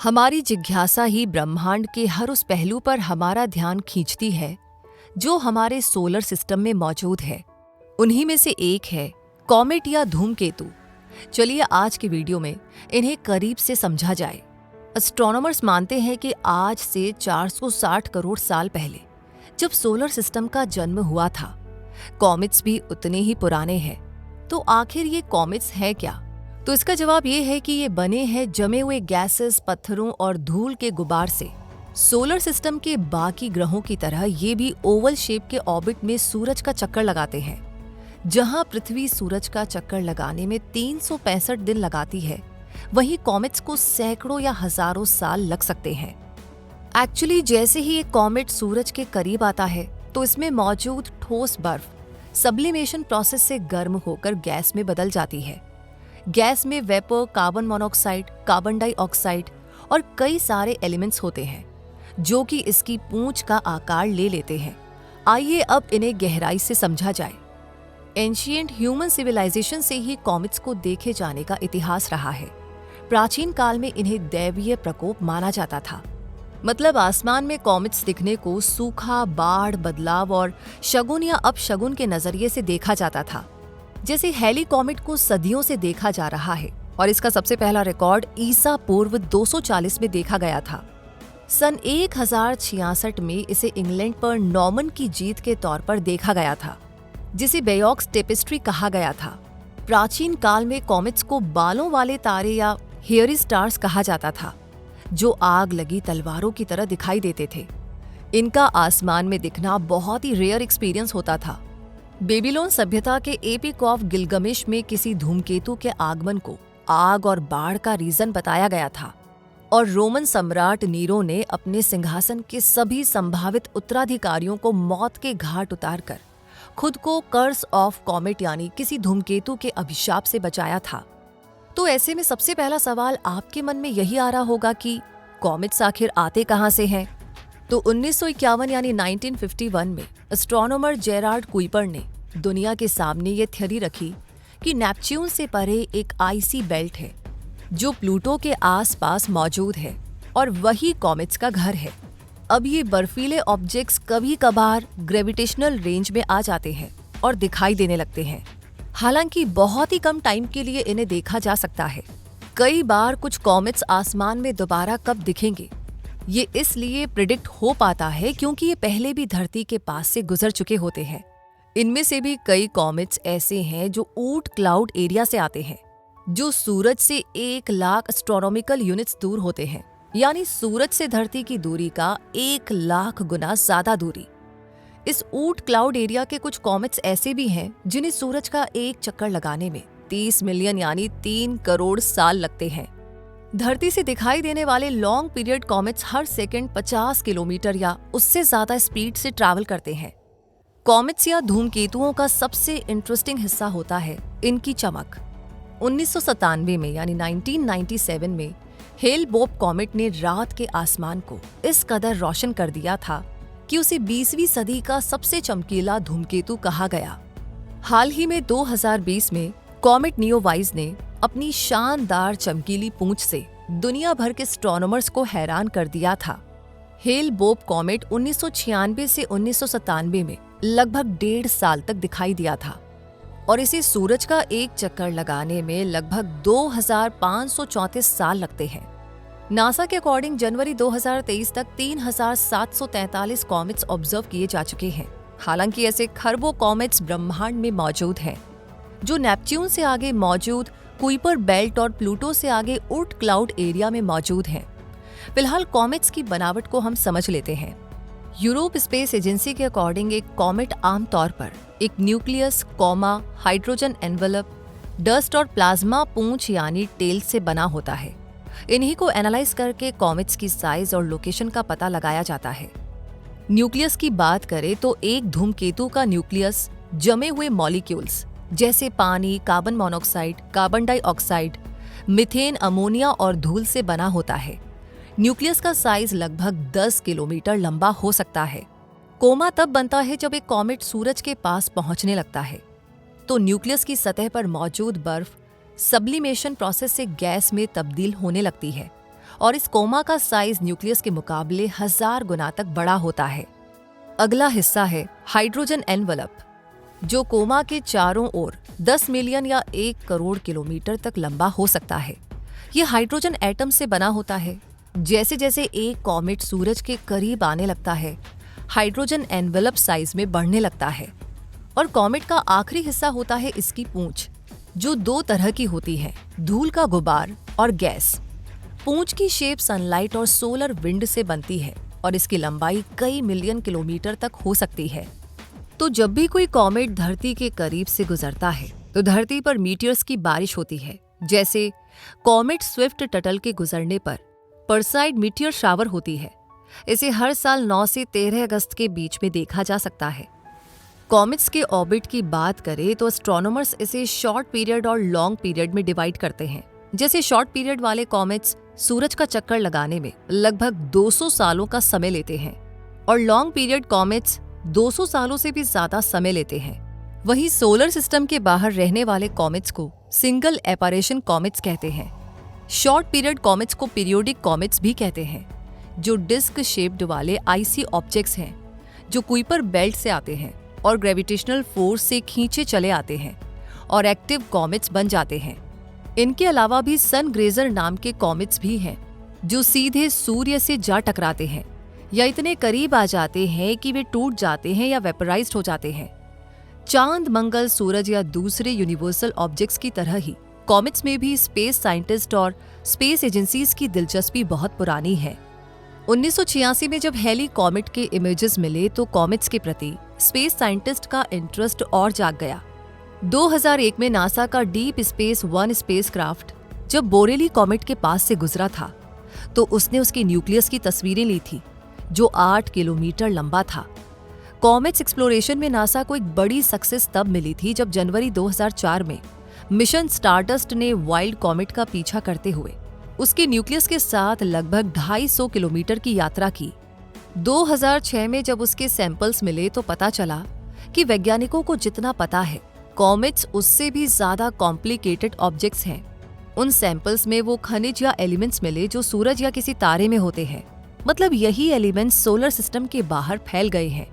हमारी जिज्ञासा ही ब्रह्मांड के हर उस पहलू पर हमारा ध्यान खींचती है जो हमारे सोलर सिस्टम में मौजूद है। उन्हीं में से एक है कॉमेट या धूमकेतु। चलिए आज के वीडियो में इन्हें करीब से समझा जाए। एस्ट्रोनॉमर्स मानते हैं कि आज से 460 करोड़ साल पहले जब सोलर सिस्टम का जन्म हुआ था, कॉमेट्स भी उतने ही पुराने हैं। तो आखिर ये कॉमेट्स हैं क्या? तो इसका जवाब ये है कि ये बने हैं जमे हुए गैसेस, पत्थरों और धूल के गुबार से। सोलर सिस्टम के बाकी ग्रहों की तरह ये भी ओवल शेप के ऑर्बिट में सूरज का चक्कर लगाते हैं। जहां पृथ्वी सूरज का चक्कर लगाने में 365 दिन लगाती है, वहीं कॉमेट्स को सैकड़ों या हजारों साल लग सकते हैं। एक्चुअली जैसे ही एक कॉमेट सूरज के करीब आता है तो इसमें मौजूद ठोस बर्फ सब्लिमेशन प्रोसेस से गर्म होकर गैस में बदल जाती है। गैस में vapour, carbon monoxide, carbon dioxide और कई एलिमेंट्स होते हैं जो कि इसकी पूंछ का आकार ले लेते हैं। आइए अब इन्हें गहराई से समझा जाए। एंशिएंट ह्यूमन सिविलाइजेशन से ही कॉमेट्स को देखे जाने का इतिहास रहा है। प्राचीन काल में इन्हें दैवीय प्रकोप माना जाता था। मतलब आसमान में कॉमेट्स दिखने को सूखा, बाढ़, बदलाव और शगुन या अपशगुन के नजरिए से देखा जाता था। जैसे हेली कॉमेट को सदियों से देखा जा रहा है और इसका सबसे पहला रिकॉर्ड ईसा पूर्व 240 में देखा गया था। सन 1066 में इसे इंग्लैंड पर नॉर्मन की जीत के तौर पर देखा गया था, जिसे बेयोक्स टेपेस्ट्री कहा गया था। प्राचीन काल में कॉमेट्स को बालों वाले तारे या हेयरी स्टार्स कहा जाता था, जो आग लगी तलवारों की तरह दिखाई देते थे। इनका आसमान में दिखना बहुत ही रेयर एक्सपीरियंस होता था। बेबीलोन सभ्यता के एपिक ऑफ गिलगमेश में किसी धूमकेतु के आगमन को आग और बाढ़ का रीजन बताया गया था, और रोमन सम्राट नीरो ने अपने सिंहासन के सभी संभावित उत्तराधिकारियों को मौत के घाट उतारकर खुद को कर्स ऑफ कॉमेट यानी किसी धूमकेतु के अभिशाप से बचाया था। तो ऐसे में सबसे पहला सवाल आपके मन में यही आ रहा होगा कि कॉमेट्स आखिर आते कहां से हैं? तो 1951 यानी 1951 में एस्ट्रोनॉमर जेरार्ड कुइपर ने दुनिया के सामने ये थ्योरी रखी कि नेपच्यून से परे एक आइसी बेल्ट है जो प्लूटो के आसपास मौजूद है और वही कॉमेट्स का घर है। अब ये बर्फीले ऑब्जेक्ट्स कभी कभार ग्रेविटेशनल रेंज में आ जाते हैं और दिखाई देने लगते हैं। हालांकि बहुत ही कम टाइम के लिए इन्हें देखा जा सकता है। कई बार कुछ कॉमेट्स आसमान में दोबारा कब दिखेंगे ये इसलिए प्रिडिक्ट हो पाता है क्योंकि ये पहले भी धरती के पास से गुजर चुके होते हैं। इनमें से भी कई कॉमेट्स ऐसे हैं जो ऊट क्लाउड एरिया से आते हैं, जो सूरज से 1 लाख एस्ट्रोनॉमिकल यूनिट्स दूर होते हैं, यानी सूरज से धरती की दूरी का 1 लाख गुना ज्यादा दूरी। इस ऊट क्लाउड एरिया के कुछ कॉमेट्स ऐसे भी हैं जिन्हें सूरज का एक चक्कर लगाने में 30 मिलियन यानी 3 करोड़ साल लगते हैं। धरती से दिखाई देने वाले लॉन्ग पीरियड कॉमेट्स हर सेकंड 50 किलोमीटर या उससे ज्यादा स्पीड से ट्रैवल करते हैं। कॉमेट्स या धूमकेतुओं का सबसे इंटरेस्टिंग हिस्सा होता है इनकी चमक। 1997 में यानी 1997 में हेल बोप कॉमेट ने रात के आसमान को इस कदर रोशन कर दिया था कि उसे 20वीं सदी का सबसे चमकीला धूमकेतु कहा गया। हाल ही में 2020 में कॉमेट नियोवाइज ने अपनी शानदार चमकीली पूंछ से दुनिया भर के एस्ट्रोनॉमर्स को हैरान कर दिया था। हेल बोप कॉमेट 1996 से 1997 में लगभग 1.5 साल तक दिखाई दिया था और इसे सूरज का एक चक्कर लगाने में लगभग 2534 साल लगते हैं। नासा के अकॉर्डिंग जनवरी 2023 तक 3743 कॉमेट्स ऑब्जर्व किए जा चुके हैं। हालांकि ऐसे खरबों कॉमेट्स ब्रह्मांड में मौजूद हैं जो नेपच्यून से आगे मौजूद कुइपर बेल्ट और प्लूटो से आगे ऊट क्लाउड एरिया में मौजूद हैं। फिलहाल कॉमेट्स की बनावट को हम समझ लेते हैं। यूरोप स्पेस एजेंसी के अकॉर्डिंग एक कॉमेट आमतौर पर एक न्यूक्लियस, हाइड्रोजन एनवेलप, डस्ट और प्लाज्मा पूंछ यानी टेल से बना होता है। इन्हीं को एनालाइज करके कॉमेट्स की साइज और लोकेशन का पता लगाया जाता है। न्यूक्लियस की बात करें तो एक धूमकेतु का न्यूक्लियस जमे हुए मॉलिक्यूल्स जैसे पानी, carbon monoxide, carbon dioxide, methane, ammonia और धूल से बना होता है। न्यूक्लियस का साइज लगभग 10 किलोमीटर लंबा हो सकता है। कोमा तब बनता है जब एक कॉमेट सूरज के पास पहुंचने लगता है तो न्यूक्लियस की सतह पर मौजूद बर्फ सब्लिमेशन प्रोसेस से गैस में तब्दील होने लगती है और इस कोमा का साइज न्यूक्लियस के मुकाबले 1000 गुना तक बड़ा होता है। अगला हिस्सा है हाइड्रोजन एनवलप, जो कोमा के चारों ओर 10 मिलियन या 1 करोड़ किलोमीटर तक लंबा हो सकता है। यह हाइड्रोजन एटम से बना होता है। जैसे जैसे एक कॉमेट सूरज के करीब आने लगता है, हाइड्रोजन एनवलप साइज में बढ़ने लगता है। और कॉमेट का आखिरी हिस्सा होता है इसकी पूंछ, जो 2 तरह की होती है, धूल का गुबार और गैस। पूंछ की शेप सनलाइट और सोलर विंड से बनती है और इसकी लंबाई कई मिलियन किलोमीटर तक हो सकती है। तो जब भी कोई कॉमेट धरती के करीब से गुजरता है तो धरती पर मीटियर्स की बारिश होती है। जैसे कॉमेट स्विफ्ट टटल के गुजरने पर परसाइड मीटियर शावर होती है। इसे हर साल 9 से 13 अगस्त के बीच में देखा जा सकता है। कॉमेट्स के ऑर्बिट की बात करें तो एस्ट्रोनॉमर्स इसे शॉर्ट पीरियड और लॉन्ग पीरियड में डिवाइड करते हैं। जैसे शॉर्ट पीरियड वाले कॉमेट्स सूरज का चक्कर लगाने में लगभग 200 सालों का समय लेते हैं और लॉन्ग पीरियड कॉमेट्स 200 सालों से भी ज्यादा समय लेते हैं। वहीं सोलर सिस्टम के बाहर रहने वाले कॉमेट्स को सिंगल एपारेशन कॉमेट्स कहते हैं। शॉर्ट पीरियड कॉमेट्स को पीरियोडिक कॉमेट्स भी कहते हैं, जो डिस्क शेप्ड वाले आइसी ऑब्जेक्ट्स हैं जो कुइपर बेल्ट से आते हैं और ग्रेविटेशनल फोर्स से खींचे चले आते हैं और एक्टिव कॉमेट्स बन जाते हैं। इनके अलावा भी सन ग्रेजर नाम के कॉमेट्स भी हैं, जो सीधे सूर्य से जा टकराते हैं या इतने करीब आ जाते हैं कि वे टूट जाते हैं या वेपराइज्ड हो जाते हैं। चांद, मंगल, सूरज या दूसरे यूनिवर्सल ऑब्जेक्ट्स की तरह ही कॉमेट्स में भी स्पेस साइंटिस्ट और स्पेस एजेंसीज की दिलचस्पी बहुत पुरानी है। 1986 में जब हेली कॉमेट के इमेजेस मिले तो कॉमेट्स के प्रति स्पेस साइंटिस्ट का इंटरेस्ट और जाग गया। 2001 में नासा का डीप स्पेस 1 स्पेसक्राफ्ट जब बोरेली कॉमेट के पास से गुजरा था तो उसने उसके न्यूक्लियस की तस्वीरें ली थी, जो 8 किलोमीटर लंबा था। कॉमेट्स एक्सप्लोरेशन में नासा को एक बड़ी सक्सेस तब मिली थी जब जनवरी 2004 में मिशन स्टारडस्ट ने वाइल्ड कॉमेट का पीछा करते हुए उसके न्यूक्लियस के साथ लगभग 250 किलोमीटर की यात्रा की। 2006 में जब उसके सैंपल्स मिले तो पता चला कि वैज्ञानिकों को जितना पता है, कॉमेट्स उससे भी ज्यादा कॉम्प्लिकेटेड ऑब्जेक्ट्स हैं। उन सैंपल्स में वो खनिज या एलिमेंट्स मिले जो सूरज या किसी तारे में होते हैं। मतलब यही एलिमेंट्स सोलर सिस्टम के बाहर फैल गए हैं,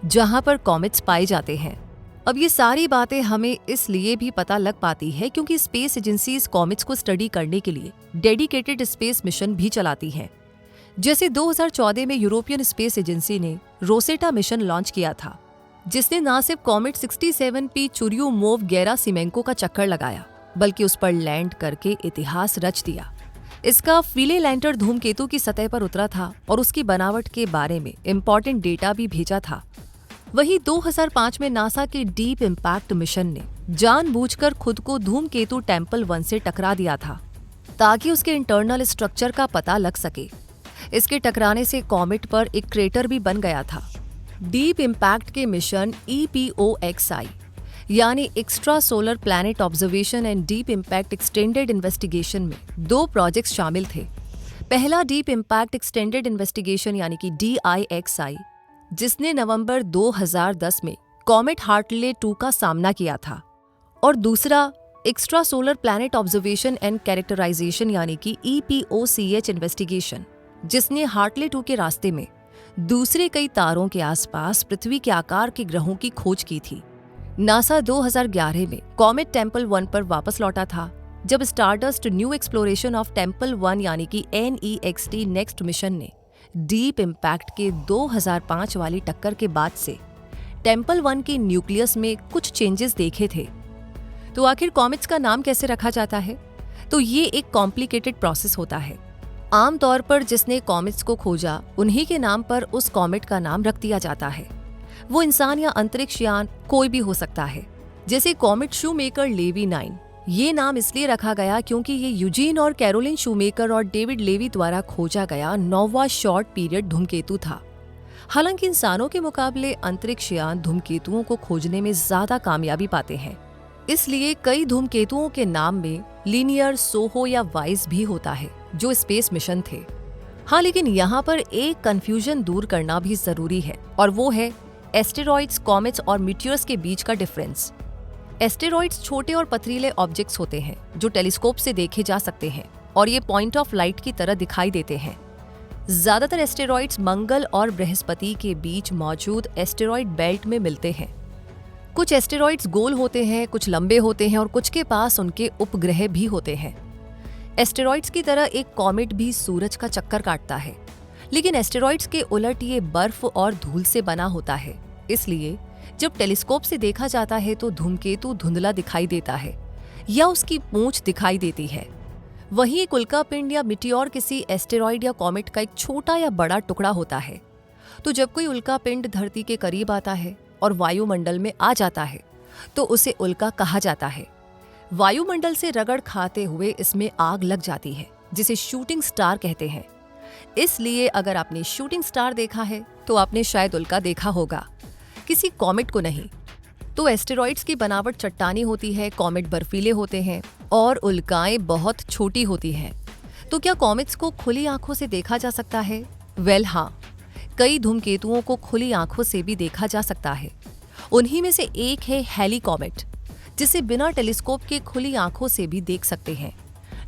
जहां पर कॉमेट्स पाए जाते हैं। अब ये सारी बातें हमें इसलिए भी पता लग पाती है क्योंकि स्पेस एजेंसीज कॉमेट्स को स्टडी करने के लिए डेडिकेटेड स्पेस मिशन भी चलाती हैं। जैसे 2014 में यूरोपियन स्पेस एजेंसी ने रोसेटा मिशन लॉन्च किया था, जिसने न सिर्फ कॉमेट 67P चुर्यूमोव-गेरासिमेंको का चक्कर लगाया, बल्कि उस पर लैंड करके इतिहास रच दिया। इसका फिले लैंडर धूमकेतु की सतह पर उतरा था और उसकी बनावट के बारे में इंपॉर्टेंट डेटा भी भेजा था। वहीं 2005 में नासा के डीप इम्पैक्ट मिशन ने जानबूझकर खुद को धूमकेतु टेम्पल 1 से टकरा दिया था, ताकि उसके इंटरनल स्ट्रक्चर का पता लग सके। इसके टकराने से कॉमेट पर एक क्रेटर भी बन गया था। डीप इम्पैक्ट के मिशन EPOXI यानी extra solar planet observation and deep impact extended investigation में 2 प्रोजेक्ट्स शामिल थे। पहला डीप इम्पैक्ट एक्सटेंडेड इन्वेस्टिगेशन यानी कि DIXI, जिसने नवंबर 2010 में कॉमेट हार्टले 2 का सामना किया था, और दूसरा extra solar planet observation and characterization यानी कि EPOCH इन्वेस्टिगेशन, जिसने हार्टले 2 के रास्ते में दूसरे कई तारों के आसपास पृथ्वी के आकार के ग्रहों की खोज की थी। नासा 2011 में कॉमेट टेम्पल 1 पर वापस लौटा था, जब stardust new exploration of temple 1 यानी कि NEXT नेक्स्ट मिशन ने डीप इम्पैक्ट के 2005 वाली टक्कर के बाद से टेम्पल 1 के न्यूक्लियस में कुछ चेंजेस देखे थे। तो आखिर कॉमेट्स का नाम कैसे रखा जाता है? तो ये एक कॉम्प्लिकेटेड प्रोसेस होता है। आमतौर पर जिसने कॉमेट्स को खोजा उन्हीं के नाम पर उस कॉमेट का नाम रख दिया जाता है। वो इंसान या अंतरिक्ष यान कोई भी हो सकता है। जैसे कॉमेट शूमेकर लेवी 9, ये नाम इसलिए रखा गया क्योंकि ये यूजीन और कैरोलिन शूमेकर और डेविड लेवी द्वारा खोजा गया 9वां शॉर्ट पीरियड धूमकेतु था। हालांकि इंसानों के मुकाबले अंतरिक्ष यान धूमकेतुओं को खोजने में ज्यादा कामयाबी पाते हैं, इसलिए कई धूमकेतुओं के नाम में लीनियर, सोहो या वाइस भी होता है, जो स्पेस मिशन थे। हाँ, लेकिन यहाँ पर एक कंफ्यूजन दूर करना भी जरूरी है, और वो है एस्टेरॉइड्स, कॉमेट्स और मीटियर्स के बीच का डिफरेंस। एस्टेरॉइड्स छोटे और पथरीले ऑब्जेक्ट्स होते हैं जो टेलीस्कोप से देखे जा सकते हैं, और ये पॉइंट ऑफ लाइट की तरह दिखाई देते हैं। ज्यादातर एस्टेरॉइड्स मंगल और बृहस्पति के बीच मौजूद एस्टेरॉइड बेल्ट में मिलते हैं। कुछ एस्टेरॉइड्स गोल होते हैं, कुछ लंबे होते हैं और कुछ के पास उनके उपग्रह भी होते हैं। एस्टेरॉइड्स की तरह एक कॉमेट भी सूरज का चक्कर काटता है, लेकिन एस्टेरॉइड्स के उलट ये बर्फ और धूल से बना होता है। इसलिए जब टेलीस्कोप से देखा जाता है तो धूमकेतु धुंधला दिखाई देता है या उसकी पूंछ दिखाई देती है। वहीं एक उल्कापिंड या मिटियोर किसी एस्टेरॉइड या कॉमेट का एक छोटा या बड़ा टुकड़ा होता है। तो जब कोई उल्कापिंड धरती के करीब आता है और वायुमंडल में आ जाता है तो उसे उल्का कहा जाता है। वायुमंडल से रगड़ खाते हुए इसमें आग लग जाती है, जिसे शूटिंग स्टार कहते हैं। इसलिए अगर आपने शूटिंग स्टार देखा है तो आपने शायद उल्का देखा होगा, किसी कॉमेट को नहीं। तो एस्टेरॉइड्स की बनावट चट्टानी होती है, कॉमेट बर्फीले होते हैं और उल्काएं बहुत छोटी होती हैं। तो क्या कॉमेट्स को खुली आंखों से देखा जा सकता है? हाँ, कई धूमकेतुओं को खुली आंखों से भी देखा जा सकता है। उन्हीं में से एक है हैली कॉमेट, जिसे बिना टेलीस्कोप के खुली आंखों से भी देख सकते हैं।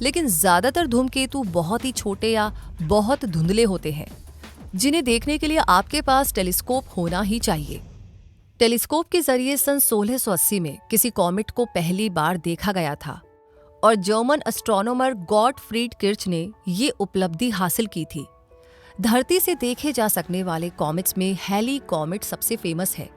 लेकिन ज्यादातर धूमकेतु बहुत ही छोटे या बहुत धुंधले होते हैं, जिन्हें देखने के लिए आपके पास टेलीस्कोप होना ही चाहिए। टेलीस्कोप के जरिए सन 1680 में किसी कॉमेट को पहली बार देखा गया था और जर्मन एस्ट्रोनॉमर गॉटफ्रीड किर्च ने ये उपलब्धि हासिल की थी। धरती से देखे जा सकने वाले कॉमेट्स में हैली कॉमेट सबसे फेमस है,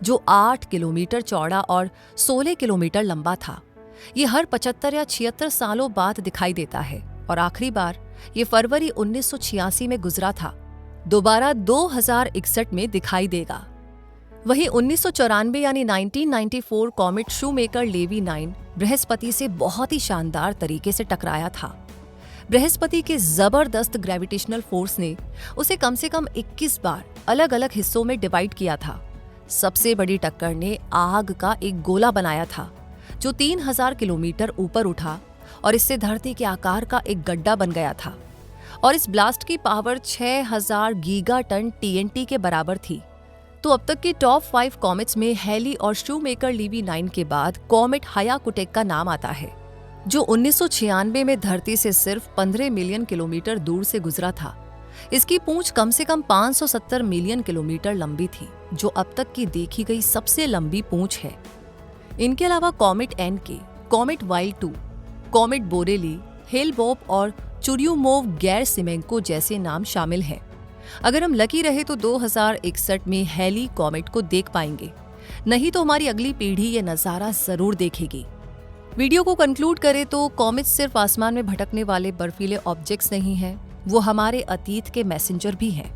जो 8 किलोमीटर चौड़ा और 16 किलोमीटर लंबा था। ये हर 75 या 76 सालों बाद दिखाई देता है और आखिरी बार ये फरवरी 1986 में गुजरा था। दोबारा 2061 में दिखाई देगा। वहीं 1994 यानी 1994 कॉमेट शूमेकर लेवी 9 बृहस्पति से बहुत ही शानदार तरीके से टकराया था। बृहस्पति के जबरदस्त ग्रेविटेशनल फोर्स ने उसे कम से कम 21 बार अलग अलग हिस्सों में डिवाइड किया था। सबसे बड़ी टक्कर ने आग का एक गोला बनाया था, जो 3000 किलोमीटर ऊपर उठा और इससे धरती के आकार का एक गड्ढा बन गया था। और इस ब्लास्ट की पावर 6000 गीगा टन TNT के बराबर थी। तो अब तक की टॉप 5 कॉमेट्स में हैली और शूमेकर लेवी 9 के बाद कॉमेट हायाकुटेक का नाम आता है, जो 1996 में धरती से सिर्फ 15 मिलियन किलोमीटर दूर से गुजरा था। इसकी पूंछ कम से कम 570 मिलियन किलोमीटर लंबी थी, जो अब तक की देखी गई सबसे लंबी पूंछ है। इनके अलावा comet NK, comet wild 2, comet Borrelly, Hale Bopp और चुर्युमोव-गैरसिमेंको जैसे नाम शामिल हैं। अगर हम लकी रहे तो 2061 में हैली कॉमेट को देख पाएंगे, नहीं तो हमारी अगली पीढ़ी ये नज़ारा जरूर देखेगी। वीडियो को कंक्लूड करें तो कॉमेट्स सिर्फ आसमान में भटकने वाले बर्फीले ऑब्जेक्ट्स नहीं हैं, वो हमारे अतीत के मैसेंजर भी हैं,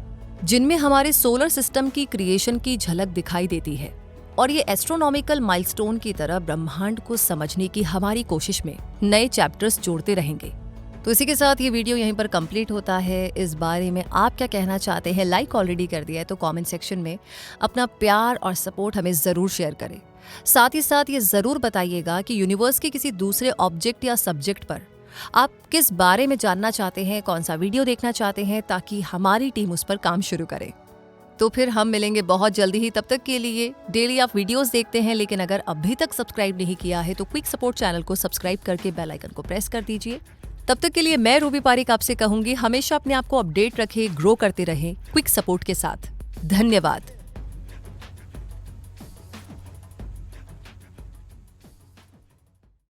जिनमें हमारे सोलर सिस्टम की क्रिएशन की झलक दिखाई देती है। और ये एस्ट्रोनॉमिकल माइलस्टोन की तरह ब्रह्मांड को समझने की हमारी कोशिश में नए चैप्टर्स जोड़ते रहेंगे। तो इसी के साथ ये वीडियो यहीं पर कंप्लीट होता है। इस बारे में आप क्या कहना चाहते हैं? लाइक ऑलरेडी कर दिया है तो कमेंट सेक्शन में अपना प्यार और सपोर्ट हमें ज़रूर शेयर करें। साथ ही साथ ये ज़रूर बताइएगा कि यूनिवर्स के किसी दूसरे ऑब्जेक्ट या सब्जेक्ट पर आप किस बारे में जानना चाहते हैं, कौन सा वीडियो देखना चाहते हैं, ताकि हमारी टीम उस पर काम शुरू करे। तो फिर हम मिलेंगे बहुत जल्दी ही। तब तक के लिए डेली आप वीडियोस देखते हैं, लेकिन अगर अभी तक सब्सक्राइब नहीं किया है तो क्विक सपोर्ट चैनल को सब्सक्राइब करके बेल आइकन को प्रेस कर दीजिए। तब तक के लिए मैं रूबी पारिक आपसे कहूंगी, हमेशा अपने आप को अपडेट रखें, ग्रो करते रहें क्विक सपोर्ट के साथ। धन्यवाद।